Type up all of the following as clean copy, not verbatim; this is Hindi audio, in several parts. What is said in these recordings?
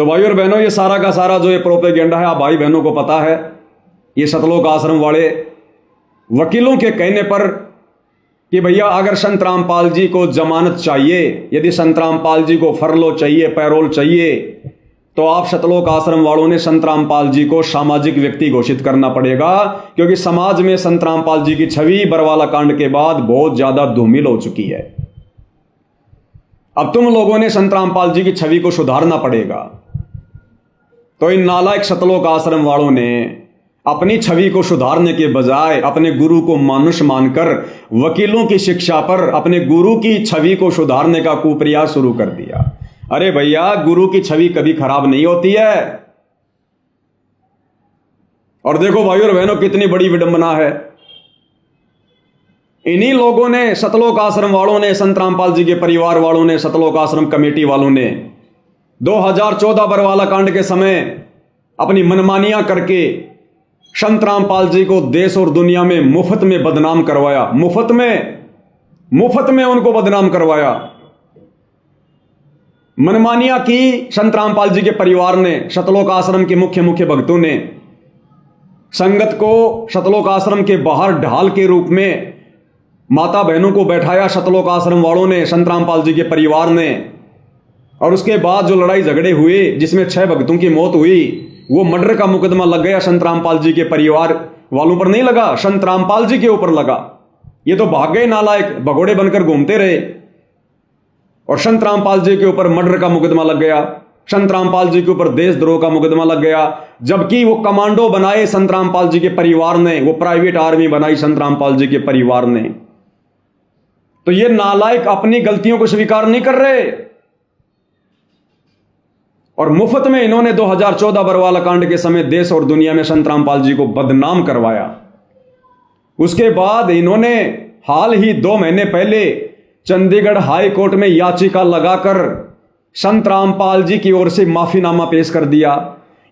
तो भाई और बहनों, ये सारा का सारा जो ये प्रोपेगेंडा है, आप भाई बहनों को पता है, ये सतलोक आश्रम वाले वकीलों के कहने पर कि भैया अगर संत रामपाल जी को जमानत चाहिए, यदि संत रामपाल जी को फरलो चाहिए, पैरोल चाहिए, तो आप सतलोक आश्रम वालों ने संत रामपाल जी को सामाजिक व्यक्ति घोषित करना पड़ेगा, क्योंकि समाज में संत रामपाल जी की छवि बरवाला कांड के बाद बहुत ज्यादा धूमिल हो चुकी है। अब तुम लोगों ने संत रामपाल जी की छवि को सुधारना पड़ेगा। तो इन नालायक सतलोक आश्रम वालों ने अपनी छवि को सुधारने के बजाय अपने गुरु को मानुष मानकर वकीलों की शिक्षा पर अपने गुरु की छवि को सुधारने का कुप्रयास शुरू कर दिया। अरे भैया, गुरु की छवि कभी खराब नहीं होती है। और देखो भाई और बहनों, कितनी बड़ी विडंबना है। इन्हीं लोगों ने, सतलोक आश्रम वालों ने, संत रामपाल जी के परिवार वालों ने, सतलोक आश्रम कमेटी वालों ने 2014 बरवाला कांड के समय अपनी मनमानियां करके संत रामपाल जी को देश और दुनिया में मुफ्त में बदनाम करवाया। मुफ्त में उनको बदनाम करवाया। मनमानियां की संत रामपाल जी के परिवार ने, सतलोक आश्रम के मुख्य भक्तों ने संगत को सतलोक आश्रम के बाहर ढाल के रूप में माता बहनों को बैठाया। सतलोक आश्रम वालों ने, संत रामपाल जी के परिवार ने। और उसके बाद जो लड़ाई झगड़े हुए, जिसमें 6 भक्तों की मौत हुई, वो मर्डर का मुकदमा लग गया संत रामपाल जी के परिवार वालों पर नहीं लगा, संत रामपाल जी के ऊपर लगा। ये तो भाग गए नालायक, भगोड़े बनकर घूमते रहे और संत रामपाल जी के ऊपर मर्डर का मुकदमा लग गया, संत रामपाल जी के ऊपर देशद्रोह का मुकदमा लग गया। जबकि वो कमांडो बनाए संत रामपाल जी के परिवार ने, वो प्राइवेट आर्मी बनाई संत रामपाल जी के परिवार ने। तो ये नालायक अपनी गलतियों को स्वीकार नहीं कर रहे और मुफ्त में इन्होंने 2014 बरवाला कांड के समय देश और दुनिया में संत रामपाल जी को बदनाम करवाया। उसके बाद इन्होंने हाल ही 2 महीने पहले चंडीगढ़ हाई कोर्ट में याचिका लगाकर संत रामपाल जी की ओर से माफीनामा पेश कर दिया।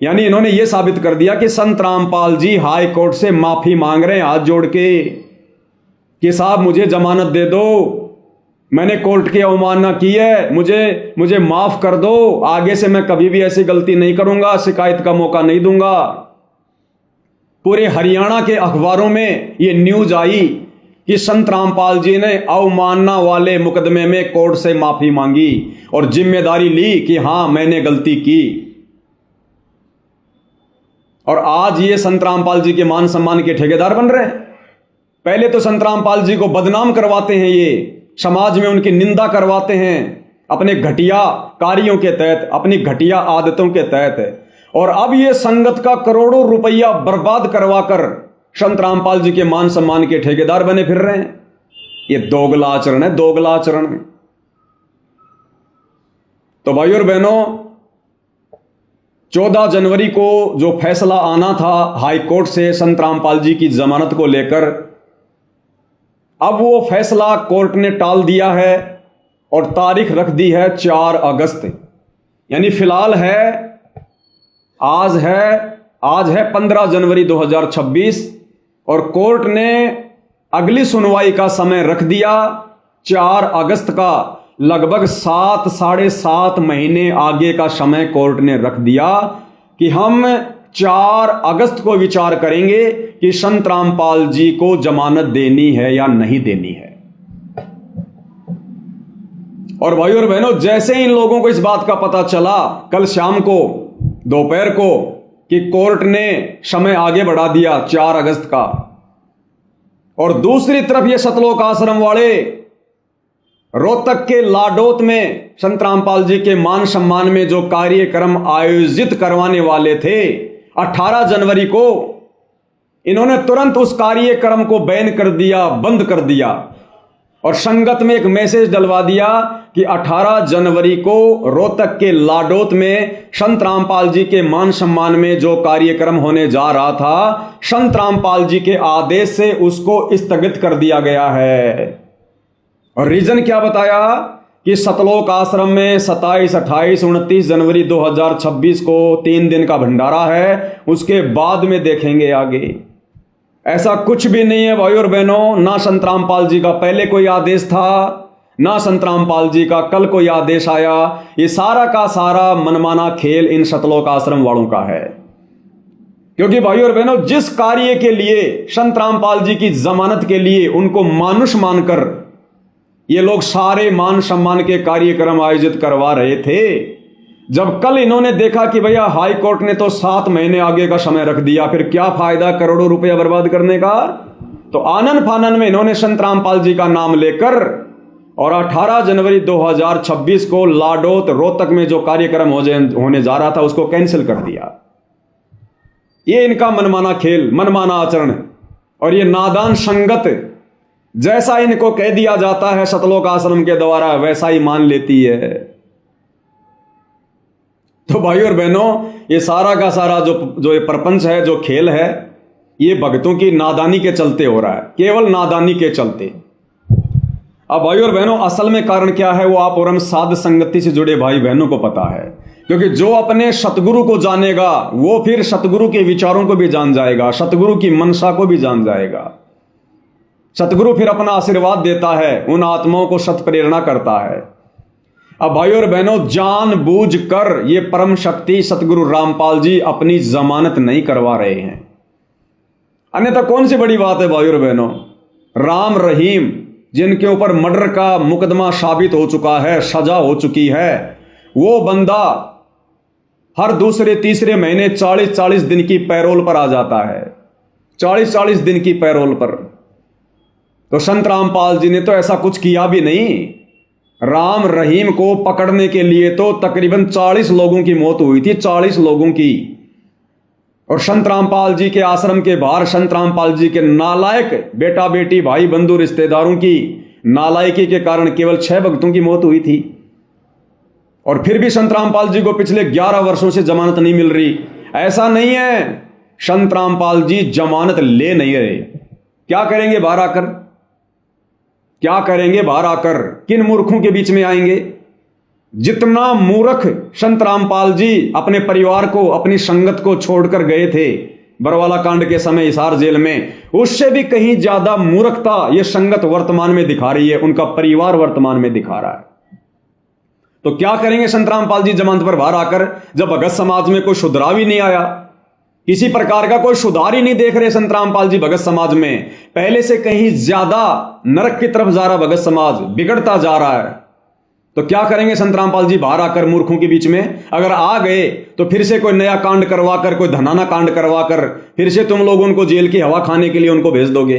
यानी इन्होंने यह साबित कर दिया कि संत रामपाल जी हाई कोर्ट से माफी मांग रहे हैं हाथ जोड़ के कि साहब मुझे जमानत दे दो, मैंने कोर्ट की अवमानना की है, मुझे माफ कर दो, आगे से मैं कभी भी ऐसी गलती नहीं करूंगा, शिकायत का मौका नहीं दूंगा। पूरे हरियाणा के अखबारों में ये न्यूज आई कि संत रामपाल जी ने अवमानना वाले मुकदमे में कोर्ट से माफी मांगी और जिम्मेदारी ली कि हां मैंने गलती की। और आज ये संत रामपाल जी के मान सम्मान के ठेकेदार बन रहे हैं। पहले तो संत रामपाल जी को बदनाम करवाते हैं, ये समाज में उनकी निंदा करवाते हैं अपने घटिया कार्यों के तहत, अपनी घटिया आदतों के तहत। और अब ये संगत का करोड़ों रुपया बर्बाद करवाकर संत रामपाल जी के मान सम्मान के ठेकेदार बने फिर रहे हैं। ये दोगला आचरण है, दोगला आचरण है। तो भाइयों और बहनों, 14 जनवरी को जो फैसला आना था हाई कोर्ट से संत रामपाल जी की जमानत को लेकर, अब वो फैसला कोर्ट ने टाल दिया है और तारीख रख दी है 4 अगस्त। यानी फिलहाल आज है 15 जनवरी 2026 और कोर्ट ने अगली सुनवाई का समय रख दिया 4 अगस्त का। लगभग 7 साढ़े 7 महीने आगे का समय कोर्ट ने रख दिया कि हम 4 अगस्त को विचार करेंगे कि संत रामपाल जी को जमानत देनी है या नहीं देनी है। और भाइयों और बहनों, जैसे इन लोगों को इस बात का पता चला कल शाम को, दोपहर को, कि कोर्ट ने समय आगे बढ़ा दिया 4 अगस्त का, और दूसरी तरफ ये सतलोक आश्रम वाले रोहतक के लाडोत में संत रामपाल जी के मान सम्मान में जो कार्यक्रम आयोजित करवाने वाले थे 18 जनवरी को, इन्होंने तुरंत उस कार्यक्रम को बैन कर दिया, बंद कर दिया और संगत में एक मैसेज डलवा दिया कि 18 जनवरी को रोहतक के लाडोत में संत रामपाल जी के मान सम्मान में जो कार्यक्रम होने जा रहा था, संत रामपाल जी के आदेश से उसको स्थगित कर दिया गया है। और रीजन क्या बताया कि सतलोक आश्रम में 27, 28, 29 जनवरी 2026 को 3 दिन का भंडारा है, उसके बाद में देखेंगे आगे। ऐसा कुछ भी नहीं है भाई और बहनों, ना संत रामपाल जी का पहले कोई आदेश था, ना संतरामपाल जी का कल कोई आदेश आया। ये सारा का सारा मनमाना खेल इन सतलोक आश्रम वालों का है। क्योंकि भाइयों और बहनों, जिस कार्य के लिए संतरामपाल जी की जमानत के लिए उनको मानुष मानकर ये लोग सारे मान सम्मान के कार्यक्रम आयोजित करवा रहे थे, जब कल इन्होंने देखा कि भैया हाई कोर्ट ने तो 7 महीने आगे का समय रख दिया, फिर क्या फायदा करोड़ों रुपया बर्बाद करने का। तो आनन फानन में इन्होंने संतरामपाल जी का नाम लेकर और 18 जनवरी 2026 को लाडोत रोहतक में जो कार्यक्रम होने जा रहा था उसको कैंसिल कर दिया। ये इनका मनमाना खेल, मनमाना आचरण और ये नादान संगत, जैसा इनको कह दिया जाता है सतलोक आश्रम के द्वारा वैसा ही मान लेती है। तो भाइयों और बहनों, ये सारा का सारा जो ये प्रपंच है, जो खेल है, ये भक्तों की नादानी के चलते हो रहा है, केवल नादानी के चलते। अब भाइयों और बहनों, असल में कारण क्या है वो आप और हम साध संगति से जुड़े भाई बहनों को पता है। क्योंकि जो अपने सतगुरु को जानेगा वो फिर सतगुरु के विचारों को भी जान जाएगा, सतगुरु की मनसा को भी जान जाएगा। सतगुरु फिर अपना आशीर्वाद देता है, उन आत्माओं को सत प्रेरणा करता है। अब भाइयों और बहनों, जानबूझकर ये परम शक्ति सतगुरु रामपाल जी अपनी जमानत नहीं करवा रहे हैं। अन्यथा कौन सी बड़ी बात है भाइयों और बहनों, राम रहीम जिनके ऊपर मर्डर का मुकदमा साबित हो चुका है, सजा हो चुकी है, वो बंदा हर दूसरे तीसरे महीने 40-40 दिन की पैरोल पर आ जाता है, 40-40 दिन की पैरोल पर। तो संत रामपाल जी ने तो ऐसा कुछ किया भी नहीं। राम रहीम को पकड़ने के लिए तो तकरीबन 40 लोगों की मौत हुई थी, 40 लोगों की। और संत रामपाल जी के आश्रम के बाहर संत रामपाल जी के नालायक बेटा बेटी भाई बंधु रिश्तेदारों की नालायकी के कारण केवल 6 भक्तों की मौत हुई थी। और फिर भी संत रामपाल जी को पिछले 11 वर्षों से जमानत नहीं मिल रही। ऐसा नहीं है, संत रामपाल जी जमानत ले नहीं रहे। क्या करेंगे बाहर आकर? क्या करेंगे बाहर आकर? किन मूर्खों के बीच में आएंगे? जितना मूर्ख संत रामपाल जी अपने परिवार को, अपनी संगत को छोड़कर गए थे बरवाला कांड के समय हिसार जेल में, उससे भी कहीं ज्यादा मूर्खता ये संगत वर्तमान में दिखा रही है, उनका परिवार वर्तमान में दिखा रहा है। तो क्या करेंगे संत रामपाल जी जमानत पर बाहर आकर, जब भगत समाज में कोई सुधराव ही नहीं आया, किसी प्रकार का कोई सुधार ही नहीं देख रहे संत रामपाल जी भगत समाज में। पहले से कहीं ज्यादा नरक की तरफ जा रहा भगत समाज, बिगड़ता जा रहा है। तो क्या करेंगे संत रामपाल जी बाहर आकर मूर्खों के बीच में? अगर आ गए तो फिर से कोई नया कांड करवाकर, कोई धनाना कांड करवाकर फिर से तुम लोग उनको जेल की हवा खाने के लिए उनको भेज दोगे।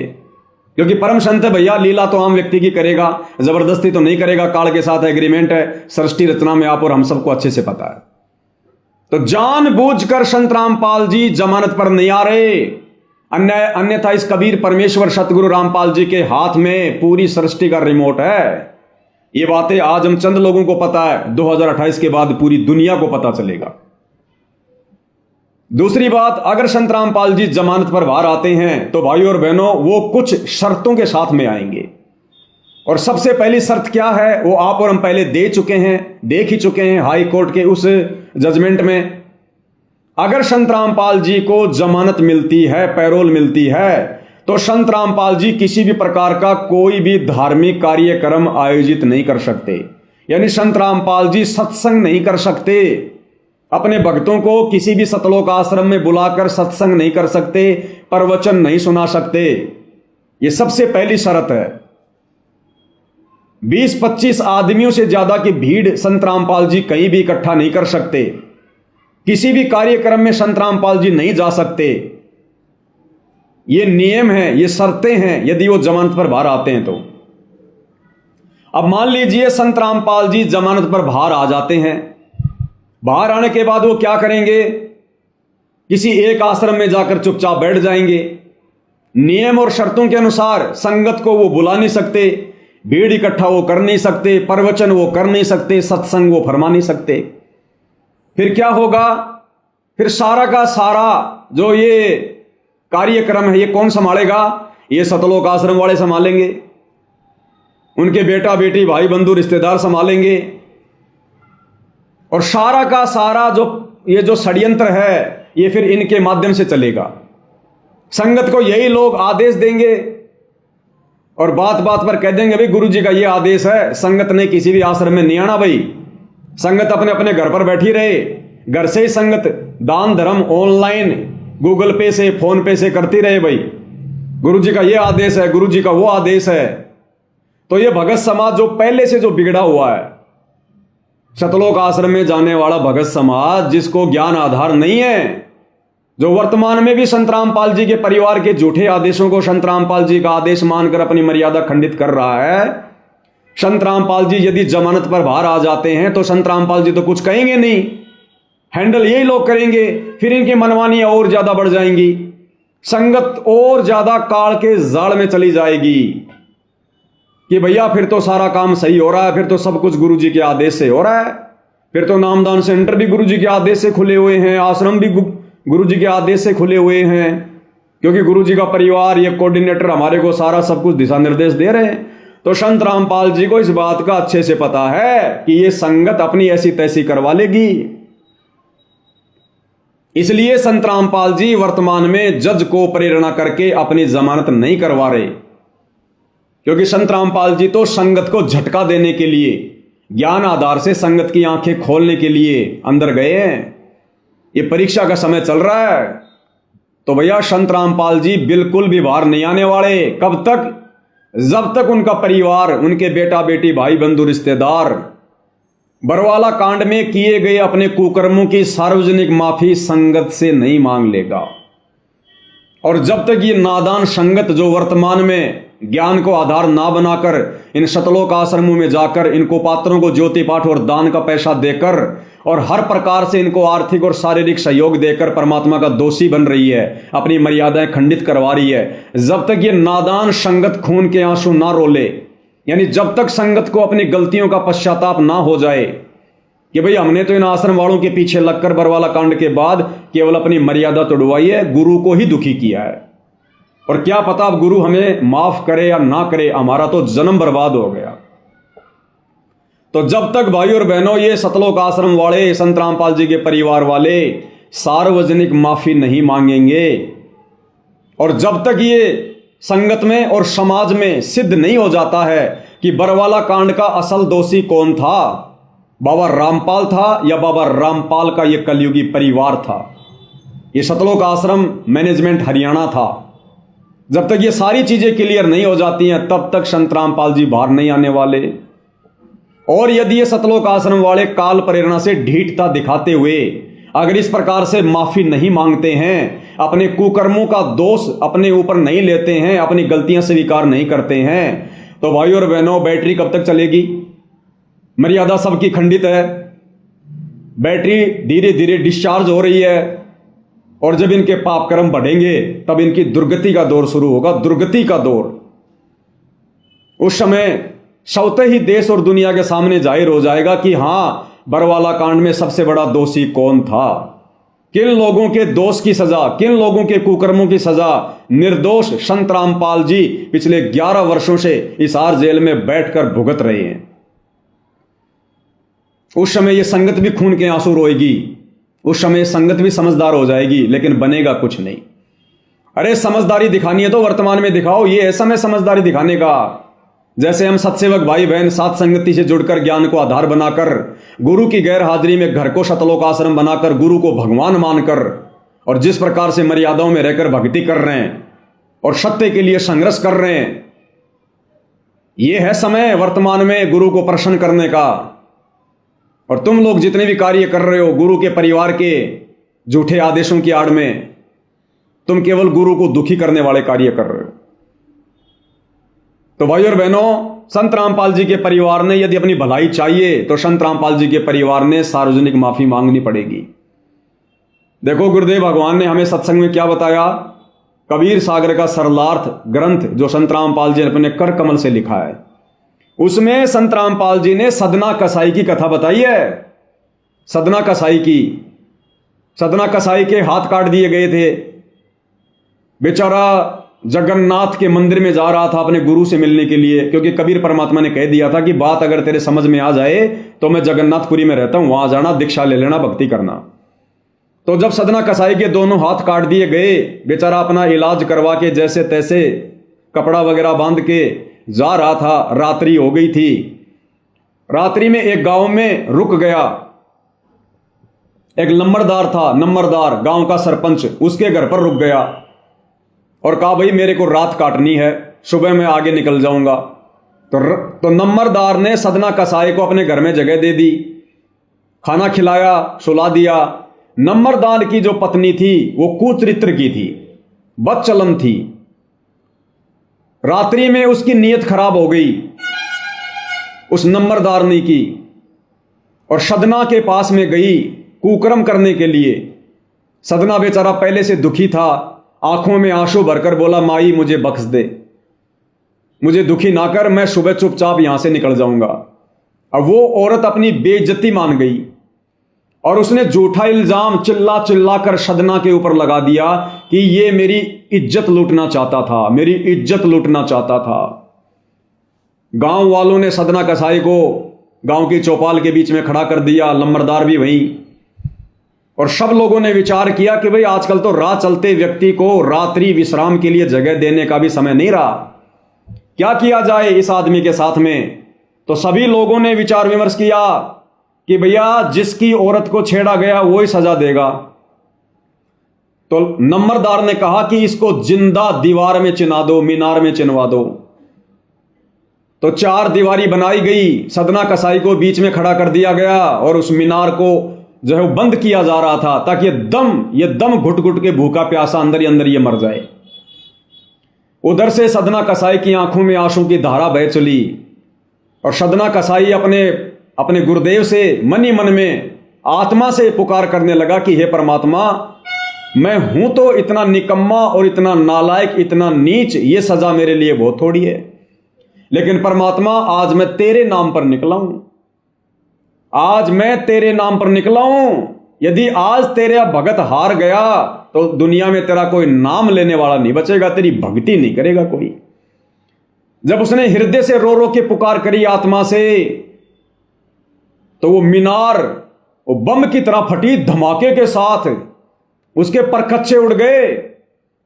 क्योंकि परम संत है भैया, लीला तो आम व्यक्ति की करेगा, जबरदस्ती तो नहीं करेगा। काल के साथ एग्रीमेंट है, सृष्टि रचना में आप और हम सबको अच्छे से पता है। तो जानबूझकर संत रामपाल जी जमानत पर नहीं आ रहे। अन्यथा इस कबीर परमेश्वर सतगुरु रामपाल जी के हाथ में पूरी सृष्टि का रिमोट है। ये बातें आज हम चंद लोगों को पता है, 2028 के बाद पूरी दुनिया को पता चलेगा। दूसरी बात, अगर संत रामपाल जी जमानत पर बाहर आते हैं तो भाइयों और बहनों वो कुछ शर्तों के साथ में आएंगे। और सबसे पहली शर्त क्या है वो आप और हम पहले देख ही चुके हैं हाई कोर्ट के उस जजमेंट में। अगर संत रामपाल जी को जमानत मिलती है, पैरोल मिलती है, तो संत रामपाल जी किसी भी प्रकार का कोई भी धार्मिक कार्यक्रम आयोजित नहीं कर सकते। यानी संत रामपाल जी सत्संग नहीं कर सकते, अपने भक्तों को किसी भी सतलोक आश्रम में बुलाकर सत्संग नहीं कर सकते, प्रवचन नहीं सुना सकते। यह सबसे पहली शर्त है। 20-25 आदमियों से ज्यादा की भीड़ संत रामपाल जी कहीं भी इकट्ठा नहीं कर सकते। किसी भी कार्यक्रम में संत रामपाल जी नहीं जा सकते। ये नियम है, ये शर्तें हैं यदि वो जमानत पर बाहर आते हैं तो। अब मान लीजिए संत रामपाल जी जमानत पर बाहर आ जाते हैं। बाहर आने के बाद वो क्या करेंगे? किसी एक आश्रम में जाकर चुपचाप बैठ जाएंगे। नियम और शर्तों के अनुसार संगत को वो बुला नहीं सकते, भीड़ इकट्ठा वो कर नहीं सकते, प्रवचन वो कर नहीं सकते, सत्संग वो फरमा नहीं सकते। फिर क्या होगा? फिर सारा का सारा जो ये कार्यक्रम है ये कौन संभालेगा? ये सतलोक आश्रम वाले संभालेंगे, उनके बेटा बेटी भाई बंधु रिश्तेदार संभालेंगे। और सारा का सारा जो षड्यंत्र है ये फिर इनके माध्यम से चलेगा। संगत को यही लोग आदेश देंगे और बात बात पर कह देंगे भाई गुरु जी का ये आदेश है, संगत ने किसी भी आश्रम में नहीं आना भाई, संगत अपने अपने घर पर बैठी रहे, घर से ही संगत दान धर्म ऑनलाइन गूगल पे से फोन पे से करती रहे भाई, गुरु जी का ये आदेश है, गुरु जी का वो आदेश है। तो ये भगत समाज जो पहले से जो बिगड़ा हुआ है, सतलोक आश्रम में जाने वाला भगत समाज जिसको ज्ञान आधार नहीं है, जो वर्तमान में भी संत रामपाल जी के परिवार के झूठे आदेशों को संत रामपाल जी का आदेश मानकर अपनी मर्यादा खंडित कर रहा है। संत रामपाल जी यदि जमानत पर बाहर आ जाते हैं तो संत रामपाल जी तो कुछ कहेंगे नहीं, हैंडल यही लोग करेंगे, फिर इनकी मनमानियां और ज्यादा बढ़ जाएंगी, संगत और ज्यादा काल के जाल में चली जाएगी कि भैया फिर तो सारा काम सही हो रहा है, फिर तो सब कुछ गुरु जी के आदेश से हो रहा है, फिर तो नामदान सेंटर भी गुरु जी के आदेश से खुले हुए हैं, आश्रम भी गुरु जी के आदेश से खुले हुए हैं, क्योंकि गुरु जी का परिवार ये कोऑर्डिनेटर हमारे को सारा सब कुछ दिशा निर्देश दे रहे हैं। तो संत रामपाल जी को इस बात का अच्छे से पता है कि ये संगत अपनी ऐसी तैसी करवा लेगी, इसलिए संत रामपाल जी वर्तमान में जज को प्रेरणा करके अपनी जमानत नहीं करवा रहे, क्योंकि संत रामपाल जी तो संगत को झटका देने के लिए, ज्ञान आधार से संगत की आंखें खोलने के लिए अंदर गए हैं। ये परीक्षा का समय चल रहा है, तो भैया संत रामपाल जी बिल्कुल भी बाहर नहीं आने वाले। कब तक? जब तक उनका परिवार, उनके बेटा बेटी भाई बंधु रिश्तेदार बरवाला कांड में किए गए अपने कुकर्मों की सार्वजनिक माफी संगत से नहीं मांग लेगा, और जब तक ये नादान संगत जो वर्तमान में ज्ञान को आधार ना बनाकर इन सतलोक आश्रमों में जाकर इनको पात्रों को ज्योति पाठ और दान का पैसा देकर और हर प्रकार से इनको आर्थिक और शारीरिक सहयोग देकर परमात्मा का दोषी बन रही है, अपनी मर्यादाएं खंडित करवा रही है, जब तक ये नादान संगत खून के आंसू ना रोले, यानी जब तक संगत को अपनी गलतियों का पश्चाताप ना हो जाए कि भाई हमने तो इन आश्रम वालों के पीछे लगकर बरवाला कांड के बाद केवल अपनी मर्यादा तोड़वाई है, गुरु को ही दुखी किया है, और क्या पता अब गुरु हमें माफ करे या ना करे, हमारा तो जन्म बर्बाद हो गया। तो जब तक भाई और बहनों ये सतलोक आश्रम वाले, संत रामपाल जी के परिवार वाले सार्वजनिक माफी नहीं मांगेंगे, और जब तक ये संगत में और समाज में सिद्ध नहीं हो जाता है कि बरवाला कांड का असल दोषी कौन था, बाबा रामपाल था या बाबा रामपाल का ये कलयुगी परिवार था, ये सतलोक आश्रम मैनेजमेंट हरियाणा था, जब तक ये सारी चीजें क्लियर नहीं हो जाती हैं तब तक संत रामपाल जी बाहर नहीं आने वाले। और यदि ये सतलोक आश्रम वाले काल प्रेरणा से ढीठता दिखाते हुए अगर इस प्रकार से माफी नहीं मांगते हैं, अपने कुकर्मों का दोष अपने ऊपर नहीं लेते हैं, अपनी गलतियां स्वीकार नहीं करते हैं, तो भाई और बहनों बैटरी कब तक चलेगी? मर्यादा सबकी खंडित है, बैटरी धीरे धीरे डिस्चार्ज हो रही है, और जब इनके पाप कर्म बढ़ेंगे तब इनकी दुर्गति का दौर शुरू होगा, दुर्गति का दौर। उस समय स्वतः ही देश और दुनिया के सामने जाहिर हो जाएगा कि हां, बरवाला कांड में सबसे बड़ा दोषी कौन था, किन लोगों के दोष की सजा, किन लोगों के कुकर्मों की सजा निर्दोष संत रामपाल जी पिछले 11 वर्षों से हिसार जेल में बैठकर भुगत रहे हैं। उस समय यह संगत भी खून के आंसू रोएगी, उस समय संगत भी समझदार हो जाएगी, लेकिन बनेगा कुछ नहीं। अरे समझदारी दिखानी है तो वर्तमान में दिखाओ, ये है समय समझदारी दिखाने का। जैसे हम सत्सेवक भाई बहन साथ संगति से जुड़कर ज्ञान को आधार बनाकर गुरु की गैर हाजिरी में घर को सतलोक आश्रम बनाकर गुरु को भगवान मानकर और जिस प्रकार से मर्यादाओं में रहकर भक्ति कर रहे हैं और सत्य के लिए संघर्ष कर रहे हैं, यह है समय वर्तमान में गुरु को प्रसन्न करने का। और तुम लोग जितने भी कार्य कर रहे हो गुरु के परिवार के झूठे आदेशों की आड़ में, तुम केवल गुरु को दुखी करने वाले कार्य कर रहे हो। तो भाई और बहनों, संत रामपाल जी के परिवार ने यदि अपनी भलाई चाहिए तो संत रामपाल जी के परिवार ने सार्वजनिक माफी मांगनी पड़ेगी। देखो गुरुदेव भगवान ने हमें सत्संग में क्या बताया, कबीर सागर का सरलार्थ ग्रंथ जो संत रामपाल जी ने अपने कर कमल से लिखा है, उसमें संत रामपाल जी ने सदना कसाई की कथा बताई है। सदना कसाई की, सदना कसाई के हाथ काट दिए गए थे, बेचारा जगन्नाथ के मंदिर में जा रहा था अपने गुरु से मिलने के लिए, क्योंकि कबीर परमात्मा ने कह दिया था कि बात अगर तेरे समझ में आ जाए तो मैं जगन्नाथपुरी में रहता हूं, वहां जाना, दीक्षा ले लेना, भक्ति करना। तो जब सदना कसाई के दोनों हाथ काट दिए गए, बेचारा अपना इलाज करवा के जैसे तैसे कपड़ा वगैरह बांध के जा रहा था, रात्रि हो गई थी। रात्रि में एक गांव में रुक गया। एक नंबरदार था, नंबरदार गांव का सरपंच, उसके घर पर रुक गया और कहा भाई मेरे को रात काटनी है, सुबह मैं आगे निकल जाऊंगा। तो नंबरदार ने सदना कसाई को अपने घर में जगह दे दी, खाना खिलाया, सुला दिया। नंबरदार की जो पत्नी थी वो कुचरित्र की थी, बदचलन थी। रात्रि में उसकी नीयत खराब हो गई उस नंबरदारनी की, और सदना के पास में गई कुकर्म करने के लिए। सदना बेचारा पहले से दुखी था, आंखों में आंसू भरकर बोला माई मुझे बख्श दे, मुझे दुखी ना कर, मैं सुबह चुपचाप यहां से निकल जाऊंगा। अब वो औरत अपनी बेइज्जती मान गई और उसने झूठा इल्जाम चिल्ला चिल्ला कर सदना के ऊपर लगा दिया कि ये मेरी इज्जत लूटना चाहता था, मेरी इज्जत लूटना चाहता था। गांव वालों ने सदना कसाई को गांव की चौपाल के बीच में खड़ा कर दिया, नंबरदार भी वहीं। और सब लोगों ने विचार किया कि भाई आजकल तो राह चलते व्यक्ति को रात्रि विश्राम के लिए जगह देने का भी समय नहीं रहा, क्या किया जाए इस आदमी के साथ में। तो सभी लोगों ने विचार विमर्श किया कि भैया जिसकी औरत को छेड़ा गया वो ही सजा देगा। तो नंबरदार ने कहा कि इसको जिंदा दीवार में चिना दो, मीनार में चिनवा दो। तो 4 दीवारी बनाई गई, सदना कसाई को बीच में खड़ा कर दिया गया और उस मीनार को जो है वो बंद किया जा रहा था ताकि ये दम घुट घुट के भूखा प्यासा अंदर ही अंदर ये मर जाए। उधर से सदना कसाई की आंखों में आंसू की धारा बह चली और सदना कसाई अपने गुरुदेव से मन ही मन में आत्मा से पुकार करने लगा कि हे परमात्मा, मैं हूं तो इतना निकम्मा और इतना नालायक, इतना नीच, ये सजा मेरे लिए बहुत थोड़ी है, लेकिन परमात्मा आज मैं तेरे नाम पर निकला हूं, आज मैं तेरे नाम पर निकला हूं। यदि आज तेरा भगत हार गया तो दुनिया में तेरा कोई नाम लेने वाला नहीं बचेगा, तेरी भक्ति नहीं करेगा कोई। जब उसने हृदय से रो रो के पुकार करी आत्मा से, तो वो मीनार वो बम की तरह फटी धमाके के साथ, उसके परखच्चे उड़ गए।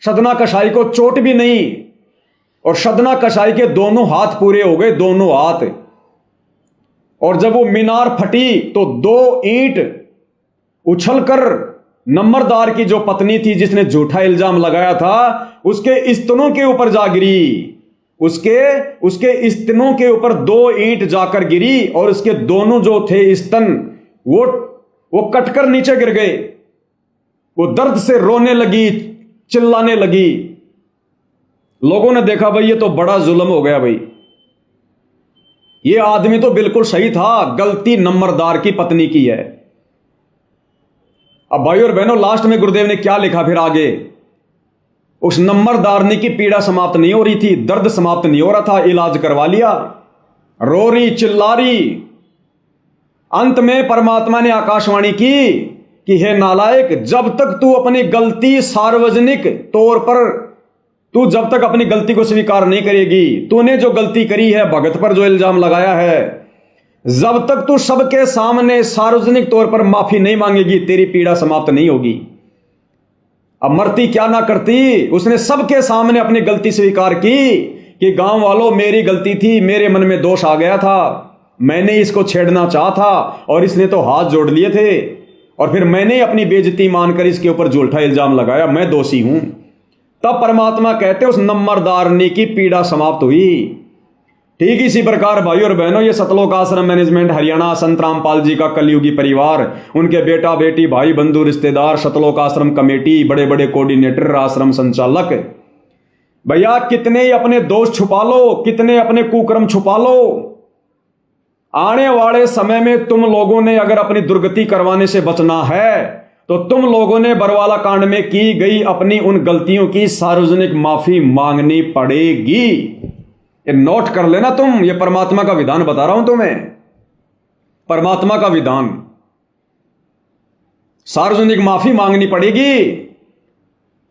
सदना कसाई को चोट भी नहीं और सदना कसाई के दोनों हाथ पूरे हो गए, दोनों हाथ। और जब वो मीनार फटी तो 2 ईंट उछलकर नंबरदार की जो पत्नी थी जिसने झूठा इल्जाम लगाया था उसके स्तनों के ऊपर जा गिरी। उसके स्तनों के ऊपर 2 ईंट जाकर गिरी और उसके दोनों जो थे स्तन वो कटकर नीचे गिर गए। वो दर्द से रोने लगी, चिल्लाने लगी। लोगों ने देखा भाई ये तो बड़ा जुल्म हो गया, भाई ये आदमी तो बिल्कुल सही था, गलती नंबरदार की पत्नी की है। अब भाई और बहनों लास्ट में गुरुदेव ने क्या लिखा फिर आगे, उस नंबरदारनी की पीड़ा समाप्त नहीं हो रही थी, दर्द समाप्त नहीं हो रहा था, इलाज करवा लिया, रो रही चिल्ला रही। अंत में परमात्मा ने आकाशवाणी की कि हे नालायक, जब तक तू अपनी गलती सार्वजनिक तौर पर तू जब तक अपनी गलती को स्वीकार नहीं करेगी, तूने जो गलती करी है, भगत पर जो इल्जाम लगाया है, जब तक तू सबके सामने सार्वजनिक तौर पर माफी नहीं मांगेगी, तेरी पीड़ा समाप्त नहीं होगी। अब मरती क्या ना करती, उसने सबके सामने अपनी गलती स्वीकार की कि गांव वालों मेरी गलती थी, मेरे मन में दोष आ गया था, मैंने इसको छेड़ना चाहा था और इसने तो हाथ जोड़ लिए थे और फिर मैंने अपनी बेइज्जती मानकर इसके ऊपर झूठा इल्जाम लगाया, मैं दोषी हूं। तब परमात्मा कहते उस नंबरदारनी की पीड़ा समाप्त हुई। ठीक इसी प्रकार भाई और बहनों, ये सतलोक आश्रम मैनेजमेंट हरियाणा संत रामपाल जी का कलयुगी परिवार, उनके बेटा बेटी भाई बंधु रिश्तेदार, सतलोक आश्रम कमेटी, बड़े बड़े कोऑर्डिनेटर, आश्रम संचालक, भैया कितने ही अपने दोष छुपा लो, कितने अपने कुकर्म छुपा लो, आने वाले समय में तुम लोगों ने अगर अपनी दुर्गति करवाने से बचना है तो तुम लोगों ने बरवाला कांड में की गई अपनी उन गलतियों की सार्वजनिक माफी मांगनी पड़ेगी। ये नोट कर लेना तुम, ये परमात्मा का विधान बता रहा हूं तुम्हें, परमात्मा का विधान, सार्वजनिक माफी मांगनी पड़ेगी।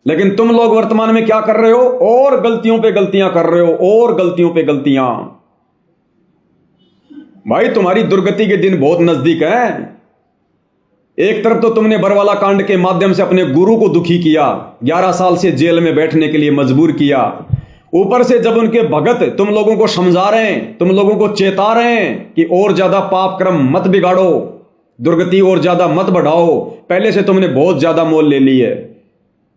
लेकिन तुम लोग वर्तमान में क्या कर रहे हो, और गलतियों पे गलतियां कर रहे हो, और गलतियों पे गलतियां। भाई तुम्हारी दुर्गति के दिन बहुत नजदीक हैं। एक तरफ तो तुमने बरवाला कांड के माध्यम से अपने गुरु को दुखी किया, 11 साल से जेल में बैठने के लिए मजबूर किया, ऊपर से जब उनके भगत तुम लोगों को समझा रहे हैं, तुम लोगों को चेता रहे हैं कि और ज्यादा पाप क्रम मत बिगाड़ो, दुर्गति और ज्यादा मत बढ़ाओ, पहले से तुमने बहुत ज्यादा मोल ले ली है,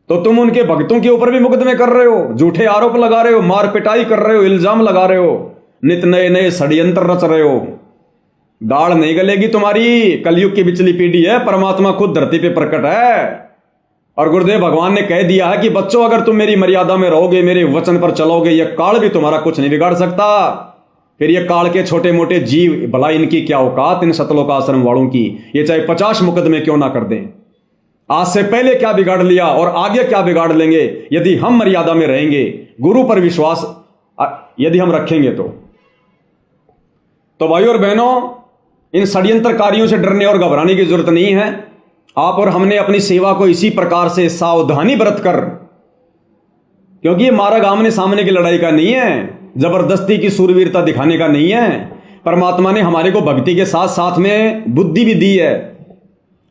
तो तुम उनके भक्तों के ऊपर भी मुकदमे कर रहे हो, झूठे आरोप लगा रहे हो, मार पिटाई कर रहे हो, इल्जाम लगा रहे हो, नित नए नए षड्यंत्र रच रहे हो। दाढ़ नहीं गलेगी तुम्हारी। कलयुग की बिचली पीढ़ी है, परमात्मा खुद धरती पे प्रकट है। और गुरुदेव भगवान ने कह दिया है कि बच्चों अगर तुम मेरी मर्यादा में रहोगे, मेरे वचन पर चलोगे, यह काल भी तुम्हारा कुछ नहीं बिगाड़ सकता। फिर ये काल के छोटे मोटे जीव, भला इनकी क्या औकात, इन सतलोक आश्रम वालों की, ये चाहे 50 मुकदमे क्यों ना कर दें। आज से पहले क्या बिगाड़ लिया और आगे क्या बिगाड़ लेंगे, यदि हम मर्यादा में रहेंगे, गुरु पर विश्वास यदि हम रखेंगे तो भाइयों और बहनों, इन षड्यंत्रकारियों से डरने और घबराने की जरूरत नहीं है। आप और हमने अपनी सेवा को इसी प्रकार से सावधानी बरत कर, क्योंकि ये मार्ग आमने सामने की लड़ाई का नहीं है, जबरदस्ती की सूरवीरता दिखाने का नहीं है। परमात्मा ने हमारे को भक्ति के साथ साथ में बुद्धि भी दी है।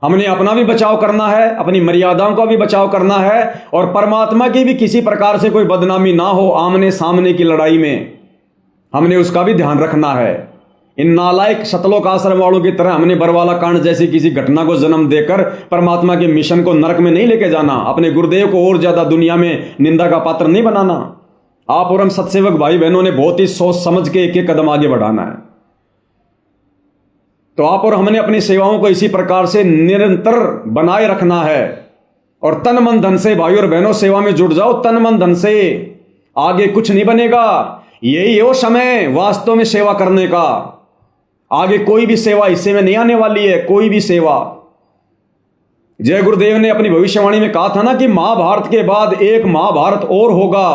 हमने अपना भी बचाव करना है, अपनी मर्यादाओं का भी बचाव करना है, और परमात्मा की भी किसी प्रकार से कोई बदनामी ना हो आमने सामने की लड़ाई में, हमने उसका भी ध्यान रखना है। इन नालायक सतलोक आश्रम वालों की तरह हमने बरवाला कांड जैसी किसी घटना को जन्म देकर परमात्मा के मिशन को नरक में नहीं लेके जाना, अपने गुरुदेव को और ज्यादा दुनिया में निंदा का पात्र नहीं बनाना। आप और हम सत्सेवक भाई बहनों ने बहुत ही सोच समझ के एक एक कदम आगे बढ़ाना है। तो आप और हमने अपनी सेवाओं को इसी प्रकार से निरंतर बनाए रखना है, और तन मन धन से भाई और बहनों सेवा में जुट जाओ, तन मन धन से। आगे कुछ नहीं बनेगा, यही हो समय वास्तव में सेवा करने का। आगे कोई भी सेवा हिस्से में नहीं आने वाली है, कोई भी सेवा। जय गुरुदेव ने अपनी भविष्यवाणी में कहा था ना कि महाभारत के बाद एक महाभारत और होगा।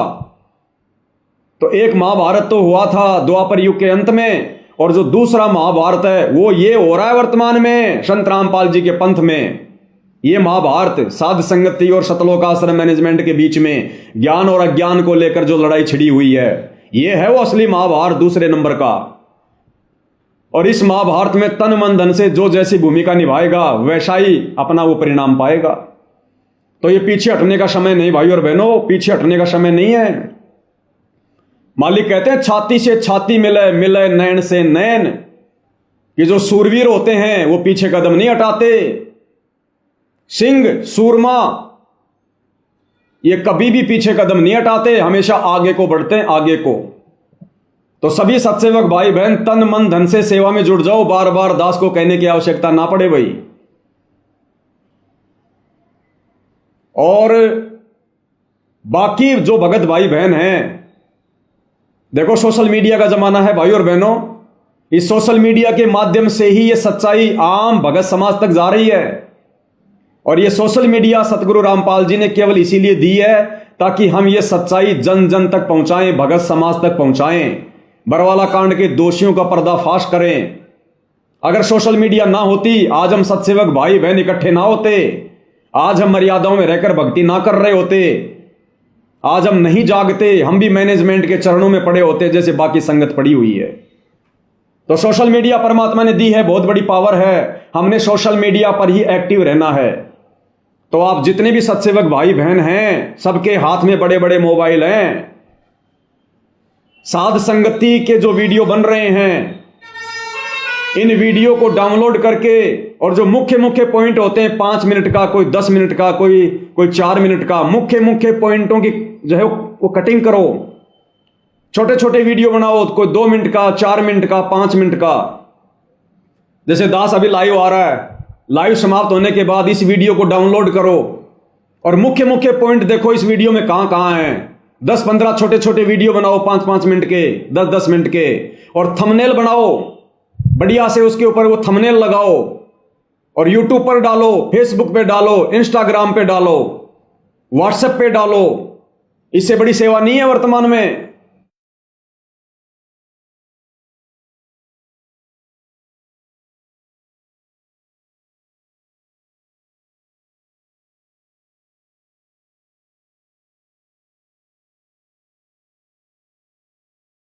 तो एक महाभारत तो हुआ था द्वापर युग के अंत में, और जो दूसरा महाभारत है वो ये हो रहा है वर्तमान में संत रामपाल जी के पंथ में। ये महाभारत साध संगति और सतलोक आश्रम मैनेजमेंट के बीच में ज्ञान और अज्ञान को लेकर जो लड़ाई छिड़ी हुई है, ये है वो असली महाभारत दूसरे नंबर का। और इस महाभारत में तन मन धन से जो जैसी भूमिका निभाएगा वैसा ही अपना वो परिणाम पाएगा। तो ये पीछे हटने का समय नहीं भाई और बहनों, पीछे हटने का समय नहीं है। मालिक कहते हैं छाती से छाती मिले, मिले नैन से नैन, कि जो सूरवीर होते हैं वो पीछे कदम नहीं हटाते। सिंह सूरमा ये कभी भी पीछे कदम नहीं हटाते, हमेशा आगे को बढ़ते हैं, आगे को। तो सभी सत्सेवक भाई बहन तन मन धन से सेवा में जुड़ जाओ, बार बार दास को कहने की आवश्यकता ना पड़े भाई। और बाकी जो भगत भाई बहन हैं, देखो सोशल मीडिया का जमाना है भाई और बहनों, इस सोशल मीडिया के माध्यम से ही ये सच्चाई आम भगत समाज तक जा रही है। और ये सोशल मीडिया सतगुरु रामपाल जी ने केवल इसीलिए दी है ताकि हम ये सच्चाई जन जन तक पहुंचाएं, भगत समाज तक पहुंचाएं, बरवाला कांड के दोषियों का पर्दाफाश करें। अगर सोशल मीडिया ना होती, आज हम सत्सेवक भाई बहन इकट्ठे ना होते, आज हम मर्यादाओं में रहकर भक्ति ना कर रहे होते, आज हम नहीं जागते, हम भी मैनेजमेंट के चरणों में पड़े होते जैसे बाकी संगत पड़ी हुई है। तो सोशल मीडिया परमात्मा ने दी है, बहुत बड़ी पावर है, हमने सोशल मीडिया पर ही एक्टिव रहना है। तो आप जितने भी सत्सेवक भाई बहन हैं, सबके हाथ में बड़े बड़े मोबाइल हैं। साध संगति के जो वीडियो बन रहे हैं, इन वीडियो को डाउनलोड करके, और जो मुख्य मुख्य पॉइंट होते हैं 5 मिनट का, कोई 10 मिनट का, कोई 4 मिनट का, मुख्य मुख्य पॉइंटों की जो है वो कटिंग करो। छोटे छोटे वीडियो बनाओ, कोई 2 मिनट का, 4 मिनट का, 5 मिनट का। जैसे दास अभी लाइव आ रहा है, लाइव समाप्त होने के बाद इस वीडियो को डाउनलोड करो और मुख्य मुख्य पॉइंट देखो इस वीडियो में कहां कहां है। 10-15 छोटे छोटे वीडियो बनाओ, 5-5 मिनट के, 10-10 मिनट के, और थंबनेल बनाओ बढ़िया से, उसके ऊपर वो थंबनेल लगाओ और यूट्यूब पर डालो, फेसबुक पे डालो, इंस्टाग्राम पे डालो, व्हाट्सएप पे डालो। इससे बड़ी सेवा नहीं है वर्तमान में।